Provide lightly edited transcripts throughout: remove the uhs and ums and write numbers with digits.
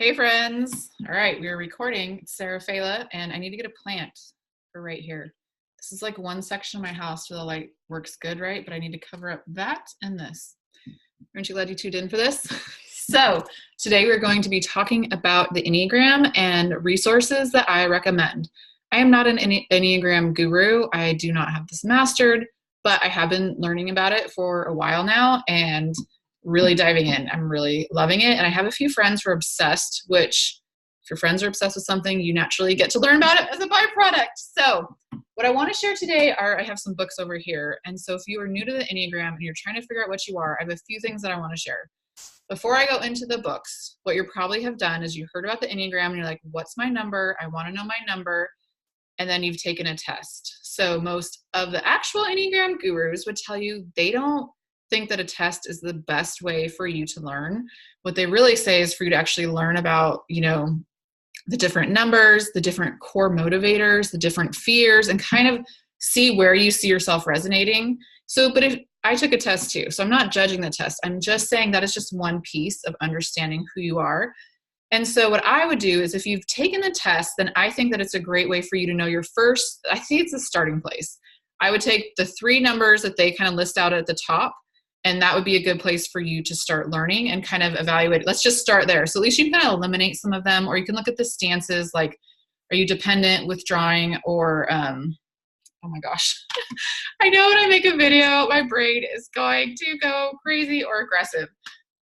Hey friends. All right, we're recording. It's Sarah Fela, and I need to get a plant for right here. This is like one section of my house where the light works good, right? But I need to cover up that and this. Aren't you glad you tuned in for this? So today we're going to be talking about the Enneagram and resources that I recommend. I am not an Enneagram guru. I do not have this mastered, but I have been learning about it for a while now and really diving in. I'm really loving it. And I have a few friends who are obsessed, which if your friends are obsessed with something, you naturally get to learn about it as a byproduct. So what I want to share today I have some books over here. And so if you are new to the Enneagram and you're trying to figure out what you are, I have a few things that I want to share. Before I go into the books, what you probably have done is you heard about the Enneagram and you're like, what's my number? I want to know my number. And then you've taken a test. So most of the actual Enneagram gurus would tell you they don't think that a test is the best way for you to learn. What they really say is for you to actually learn about, the different numbers, the different core motivators, the different fears, and kind of see where you see yourself resonating. So, but if I took a test too, so I'm not judging the test. I'm just saying that is just one piece of understanding who you are. And so what I would do is if you've taken the test, then I think that it's a great way for you to know your first, I think it's a starting place. I would take the 3 numbers that they kind of list out at the top, and that would be a good place for you to start learning and kind of evaluate. Let's just start there. So at least you can kind of eliminate some of them, or you can look at the stances, like, are you dependent, withdrawing, or, oh my gosh. I know when I make a video, my brain is going to go crazy, or aggressive.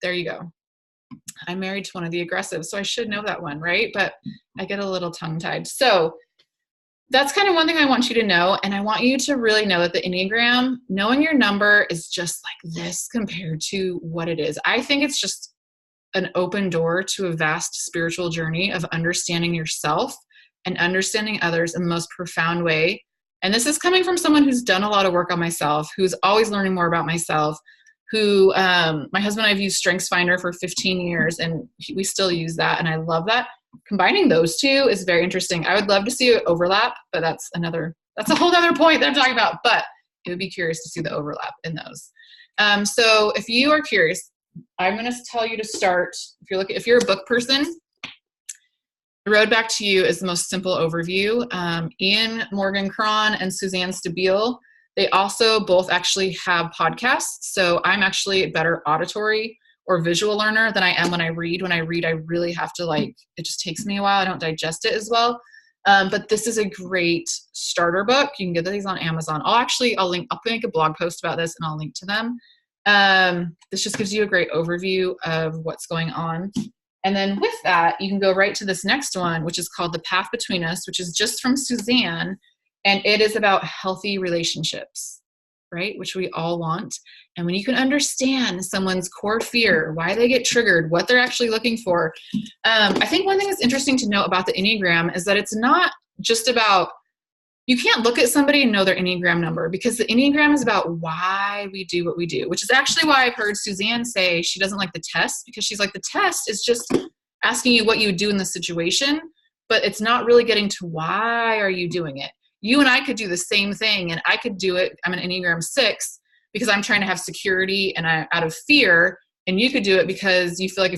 There you go. I'm married to one of the aggressives, so I should know that one, right? But I get a little tongue-tied. So that's kind of one thing I want you to know. And I want you to really know that the Enneagram, knowing your number is just like this compared to what it is. I think it's just an open door to a vast spiritual journey of understanding yourself and understanding others in the most profound way. And this is coming from someone who's done a lot of work on myself, who's always learning more about myself, who my husband and I have used StrengthsFinder for 15 years, and we still use that, and I love that. Combining those two is very interesting. I would love to see an overlap, but that's a whole other point that I'm talking about, but it would be curious to see the overlap in those. So if you are curious, I'm going to tell you to start. If you're a book person, The Road Back to You is the most simple overview. Ian Morgan Cron and Suzanne Stabile, they also both actually have podcasts. So I'm actually a better auditory or visual learner than I am when I read. When I read, I really have to it just takes me a while. I don't digest it as well. But this is a great starter book. You can get these on Amazon. I'll make a blog post about this and I'll link to them. This just gives you a great overview of what's going on. And then with that, you can go right to this next one, which is called The Path Between Us, which is just from Suzanne. And it is about healthy relationships, right? Which we all want. And when you can understand someone's core fear, why they get triggered, what they're actually looking for. I think one thing that's interesting to note about the Enneagram is that it's not just about, you can't look at somebody and know their Enneagram number, because the Enneagram is about why we do what we do, which is actually why I've heard Suzanne say she doesn't like the test, because she's like, the test is just asking you what you would do in the situation, but it's not really getting to why are you doing it. You and I could do the same thing, and I could do it. I'm an Enneagram 6 because I'm trying to have security and out of fear. And you could do it because you feel like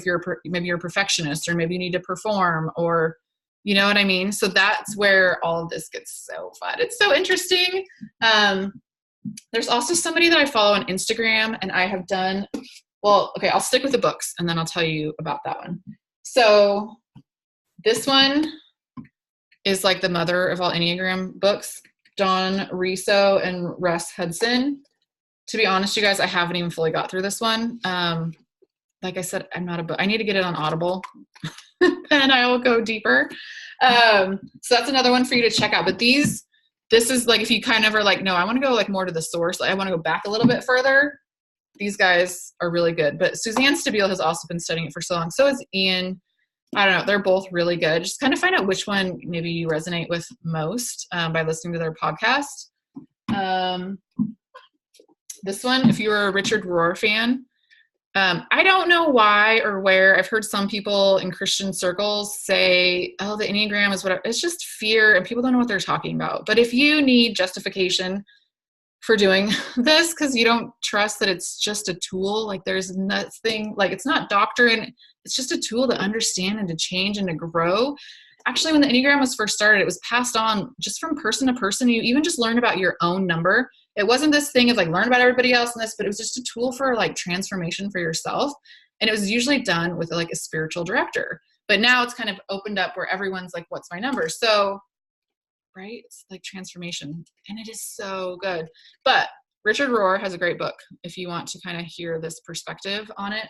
maybe you're a perfectionist, or maybe you need to perform, or you know what I mean? So that's where all of this gets so fun. It's so interesting. There's also somebody that I follow on Instagram, and I have done, I'll stick with the books and then I'll tell you about that one. So this one is like the mother of all Enneagram books, Dawn Riso and Russ Hudson. To be honest, you guys, I haven't even fully got through this one. Like I said, I need to get it on Audible and I will go deeper. So that's another one for you to check out. But this is like, if you kind of are like, no, I want to go more to the source. I want to go back a little bit further. These guys are really good. But Suzanne Stabile has also been studying it for so long. So has Ian. I don't know. They're both really good. Just kind of find out which one maybe you resonate with most by listening to their podcast. This one, if you're a Richard Rohr fan, I don't know why or where. I've heard some people in Christian circles say, oh, the Enneagram is whatever. It's just fear, and people don't know what they're talking about. But if you need justification for doing this because you don't trust that it's just a tool, like there's nothing, like it's not doctrine, it's just a tool to understand and to change and to grow. Actually, when the Enneagram was first started, it was passed on just from person to person. You even just learned about your own number. It wasn't this thing of like learn about everybody else in this, but it was just a tool for like transformation for yourself. And it was usually done with like a spiritual director. But now it's kind of opened up where everyone's like, what's my number? So, right? It's like transformation. And it is so good. But Richard Rohr has a great book if you want to kind of hear this perspective on it.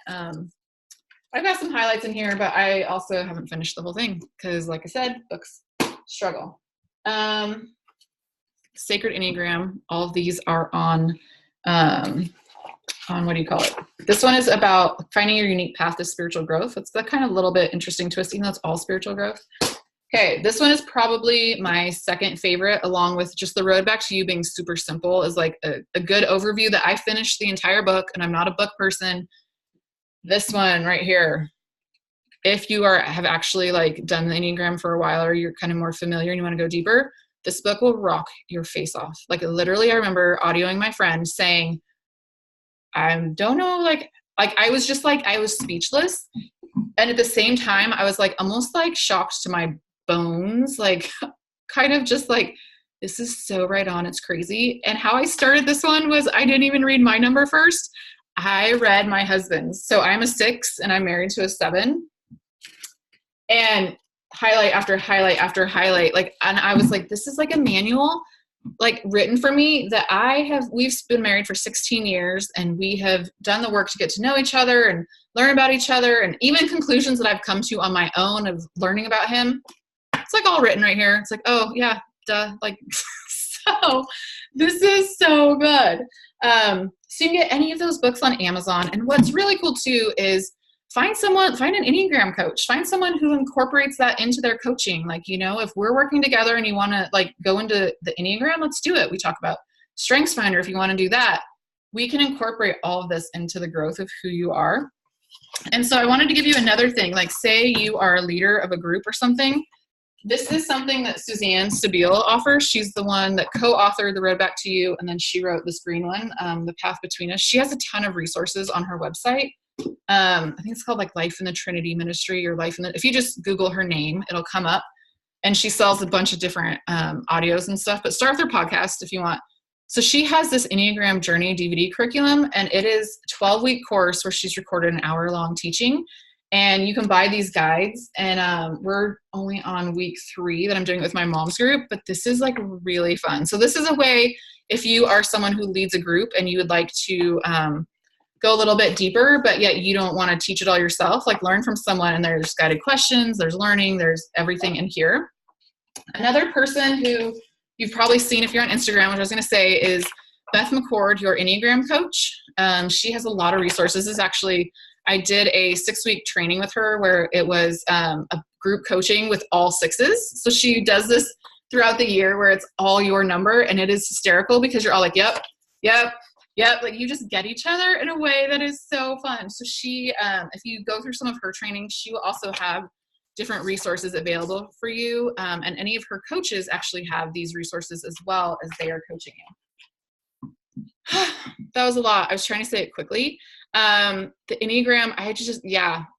I've got some highlights in here, but I also haven't finished the whole thing because, like I said, books struggle. Sacred Enneagram. All of these are on what do you call it? This one is about finding your unique path to spiritual growth. It's the kind of little bit interesting twist, even though it's all spiritual growth. Okay, this one is probably my second favorite, along with just The Road Back to You being super simple, is like a good overview that I finished the entire book, and I'm not a book person. This one right here, if you have actually like done the Enneagram for a while, or you're kind of more familiar and you want to go deeper, this book will rock your face off. Like literally, I remember audioing my friend saying, I don't know, like I was just like, I was speechless. And at the same time, I was like, almost like shocked to my bones, like kind of just like, this is so right on. It's crazy. And how I started this one was I didn't even read my number first. I read my husband's. So I'm a 6 and I'm married to a 7. And highlight after highlight after highlight, like, and I was like, this is like a manual, like written for me that we've been married for 16 years and we have done the work to get to know each other and learn about each other. And even conclusions that I've come to on my own of learning about him. It's like all written right here. It's like, oh yeah, duh. Like, so this is so good. So you can get any of those books on Amazon. And what's really cool too is find an Enneagram coach, find someone who incorporates that into their coaching. Like, you know, if we're working together and you want to like go into the Enneagram, let's do it. We talk about StrengthsFinder. If you want to do that, we can incorporate all of this into the growth of who you are. And so I wanted to give you another thing, like say you are a leader of a group or something. This is something that Suzanne Stabile offers. She's the one that co-authored The Road Back to You, and then she wrote this green one, The Path Between Us. She has a ton of resources on her website. I think it's called like Life in the Trinity Ministry or if you just Google her name, it'll come up. And she sells a bunch of different audios and stuff, but start with her podcast if you want. So she has this Enneagram Journey DVD curriculum, and it is a 12-week course where she's recorded an hour-long teaching. And you can buy these guides, and we're only on week 3 that I'm doing it with my mom's group, but this is like really fun. So this is a way, if you are someone who leads a group and you would like to go a little bit deeper, but yet you don't want to teach it all yourself, like learn from someone, and there's guided questions, there's learning, there's everything in here. Another person who you've probably seen if you're on Instagram, which I was going to say, is Beth McCord, your Enneagram coach. She has a lot of resources. I did a 6-week training with her where it was a group coaching with all 6s. So she does this throughout the year where it's all your number, and it is hysterical because you're all like, yep. Like you just get each other in a way that is so fun. So she, if you go through some of her training, she will also have different resources available for you. And any of her coaches actually have these resources as well as they are coaching you. That was a lot. I was trying to say it quickly. The Enneagram,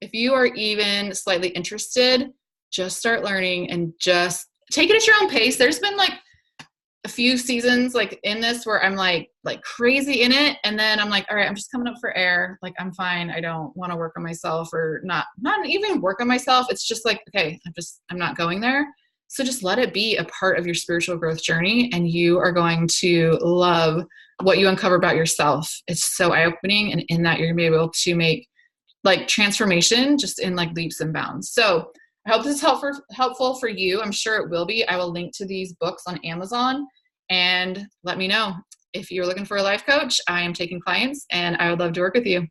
if you are even slightly interested, just start learning and just take it at your own pace. There's been like a few seasons like in this where I'm like crazy in it. And then I'm like, all right, I'm just coming up for air. Like, I'm fine. I don't want to work on myself, or not even work on myself. It's just like, okay, I'm not going there. So just let it be a part of your spiritual growth journey, and you are going to love what you uncover about yourself. It's so eye-opening, and in that you're gonna be able to make like transformation just in like leaps and bounds. So I hope this is helpful for you. I'm sure it will be. I will link to these books on Amazon, and let me know if you're looking for a life coach. I am taking clients, and I would love to work with you.